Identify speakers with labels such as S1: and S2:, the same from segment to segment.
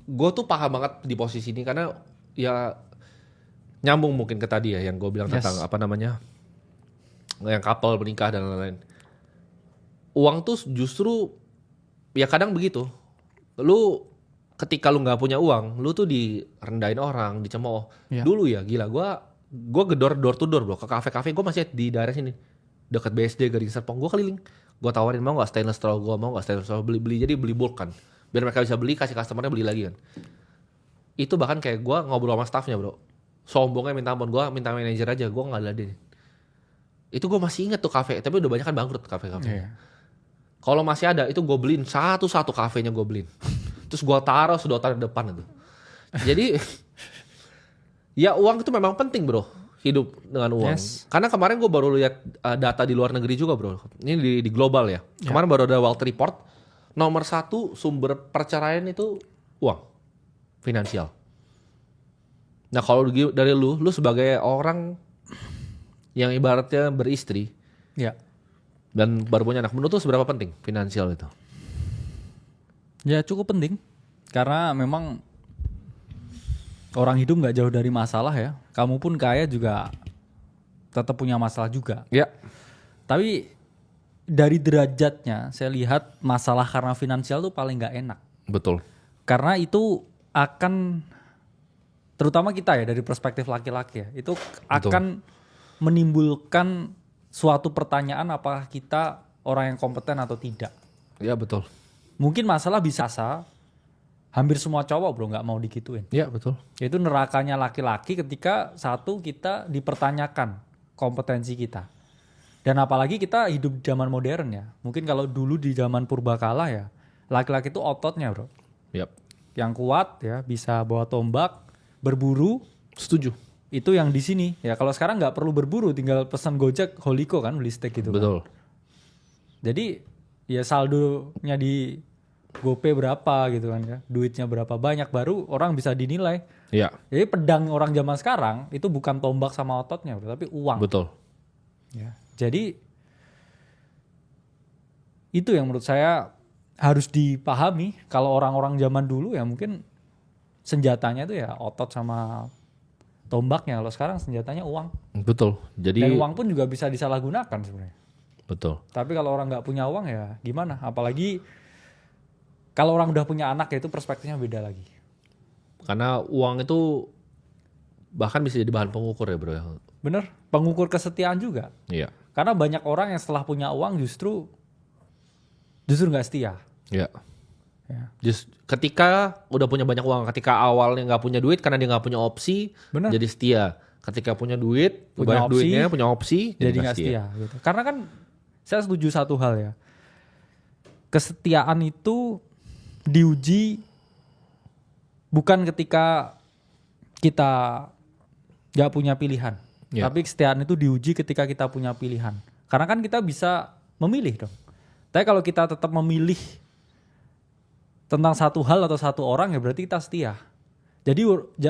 S1: gue tuh paham banget di posisi ini karena ya nyambung mungkin ke tadi ya yang gue bilang tentang apa namanya yang couple menikah dan lain-lain. Uang tuh justru ya kadang begitu. Lu ketika lu nggak punya uang, lu tuh direndahin orang, dicemooh. Dulu ya gila, gue gedor door to door bro ke kafe-kafe. Gue masih di daerah sini dekat BSD Gading Serpong. Gue keliling, gue tawarin mau nggak stainless straw, gue mau nggak stainless straw, beli jadi beli bulk kan, biar mereka bisa beli, kasih customernya beli lagi kan. Itu bahkan kayak gue ngobrol sama staffnya bro, sombongnya minta ampun, gue minta manajer aja, gue nggak ladenin. Itu gue masih inget tuh kafe, tapi udah banyak kan bangkrut kafe-kafe. Kalau masih ada itu gue beliin satu-satu kafenya gue beliin. Terus gue taruh sedotan depan itu. Jadi ya uang itu memang penting bro, hidup dengan uang. Karena kemarin gue baru lihat data di luar negeri juga bro. Ini di global ya. Kemarin baru ada Wealth Report. Nomor 1 sumber perceraian itu uang, finansial. Nah kalau dari lu sebagai orang yang ibaratnya beristri, dan baru punya anak, menurut lu seberapa penting finansial itu?
S2: Ya cukup penting, karena memang orang hidup nggak jauh dari masalah ya. Kamu pun kaya juga tetap punya masalah juga. Tapi dari derajatnya saya lihat masalah karena finansial tuh paling nggak enak.
S1: Betul.
S2: Karena itu akan, terutama kita ya dari perspektif laki-laki ya, itu akan menimbulkan suatu pertanyaan apakah kita orang yang kompeten atau tidak.
S1: Ya betul.
S2: Mungkin masalah bisa hampir semua cowok bro nggak mau digituin.
S1: Ya betul.
S2: Itu nerakanya laki-laki ketika satu kita dipertanyakan kompetensi kita. Dan apalagi kita hidup di zaman modern ya. Mungkin kalau dulu di zaman purbakala ya, laki-laki itu ototnya bro. Yang kuat ya, bisa bawa tombak, berburu.
S1: Setuju.
S2: Itu yang di sini ya. Kalau sekarang nggak perlu berburu, tinggal pesan Gojek, Holiko kan, beli steak gitu.
S1: Betul.
S2: Kan. Jadi ya saldonya di GoPay berapa gitu kan ya, duitnya berapa banyak, baru orang bisa dinilai. Jadi pedang orang zaman sekarang itu bukan tombak sama ototnya, tapi uang.
S1: Betul.
S2: Ya. Jadi itu yang menurut saya harus dipahami. Kalau orang-orang zaman dulu ya mungkin senjatanya itu ya otot sama tombaknya. Kalau sekarang senjatanya uang.
S1: Betul. Jadi
S2: dan uang pun juga bisa disalahgunakan sebenarnya.
S1: Betul.
S2: Tapi kalau orang nggak punya uang ya gimana? Apalagi kalau orang udah punya anak ya itu perspektifnya beda lagi.
S1: Karena uang itu bahkan bisa jadi bahan pengukur ya bro.
S2: Bener, pengukur kesetiaan juga.
S1: Iya.
S2: Karena banyak orang yang setelah punya uang justru nggak setia.
S1: Iya. Just ketika udah punya banyak uang, ketika awalnya nggak punya duit karena dia nggak punya opsi, jadi setia. Ketika punya duit,
S2: punya
S1: banyak
S2: opsi,
S1: duitnya, punya opsi,
S2: jadi nggak setia. Gitu. Karena kan saya setuju satu hal ya, kesetiaan itu diuji bukan ketika kita nggak punya pilihan, tapi kesetiaan itu diuji ketika kita punya pilihan. Karena kan kita bisa memilih dong. Tapi kalau kita tetap memilih tentang satu hal atau satu orang ya berarti kita setia. Jadi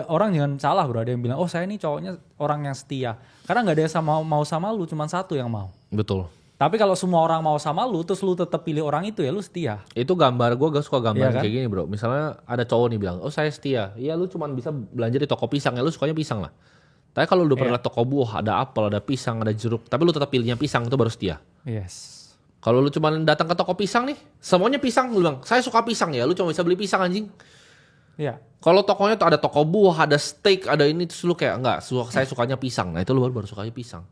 S2: orang jangan salah bro, ada yang bilang, oh saya ini cowoknya orang yang setia. Karena gak ada yang mau sama lu, cuma satu yang mau.
S1: Betul.
S2: Tapi kalau semua orang mau sama lu, terus lu tetap pilih orang itu ya lu setia.
S1: Itu gambar, gue gak suka gambar
S2: kan?
S1: kayak gini bro. Misalnya ada cowok nih bilang, oh saya setia. Iya lu cuma bisa belanja di toko pisang, ya lu sukanya pisang lah. Tapi kalau lu pernah lihat toko buah, ada apel, ada pisang, ada jeruk. Tapi lu tetap pilihnya pisang, itu baru setia. Kalau lu cuma datang ke toko pisang nih, semuanya pisang, lu bilang, saya suka pisang ya, lu cuma bisa beli pisang anjing. Kalau tokonya tuh ada toko buah, ada steak, ada ini, terus lu kayak enggak, saya sukanya pisang. Nah itu lu baru sukanya pisang.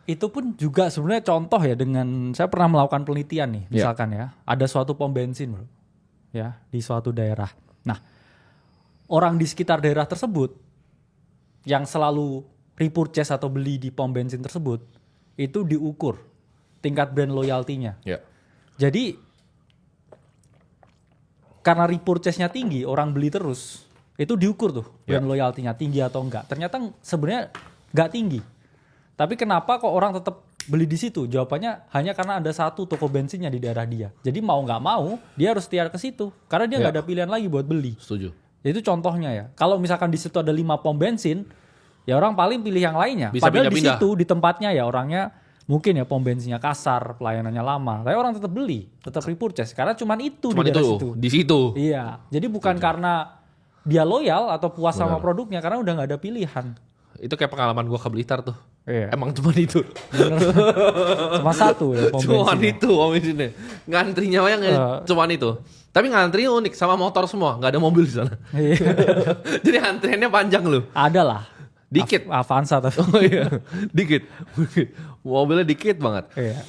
S2: Itu pun juga sebenarnya contoh ya dengan, saya pernah melakukan penelitian nih, misalkan ya, ada suatu pom bensin bro, ya di suatu daerah. Nah, orang di sekitar daerah tersebut yang selalu repurchase atau beli di pom bensin tersebut, itu diukur tingkat brand loyalty-nya. Jadi karena repurchase-nya tinggi, orang beli terus, itu diukur tuh brand loyalty-nya tinggi atau enggak. Ternyata sebenarnya enggak tinggi. Tapi kenapa kok orang tetap beli di situ? Jawabannya hanya karena ada satu toko bensinnya di daerah dia. Jadi mau nggak mau dia harus setia ke situ karena dia nggak ada pilihan lagi buat beli.
S1: Setuju.
S2: Itu contohnya ya. Kalau misalkan di situ ada 5 pom bensin, ya orang paling pilih yang lainnya.
S1: Bisa
S2: Padahal di
S1: pindah-pindah.
S2: situ di tempatnya ya orangnya mungkin ya pom bensinnya kasar, pelayanannya lama. Tapi orang tetap beli, tetap repurchase karena cuman itu di daerah situ.
S1: Di situ.
S2: Iya. Jadi bukan karena dia loyal atau puas sama produknya karena udah nggak ada pilihan.
S1: Itu kayak pengalaman gue ke Blitar tuh.
S2: Iya.
S1: Emang cuma itu.
S2: Cuma satu ya pom
S1: Cuman
S2: bensinnya.
S1: itu pom bensinnya. Ngantrinya yang cuman itu. Tapi ngantrinya unik sama motor semua, nggak ada mobil di sana.
S2: Iya.
S1: Jadi antriannya panjang loh.
S2: Ada lah.
S1: Dikit.
S2: Avanza tapi.
S1: Oh iya, dikit. Mobilnya dikit banget.
S2: Iya.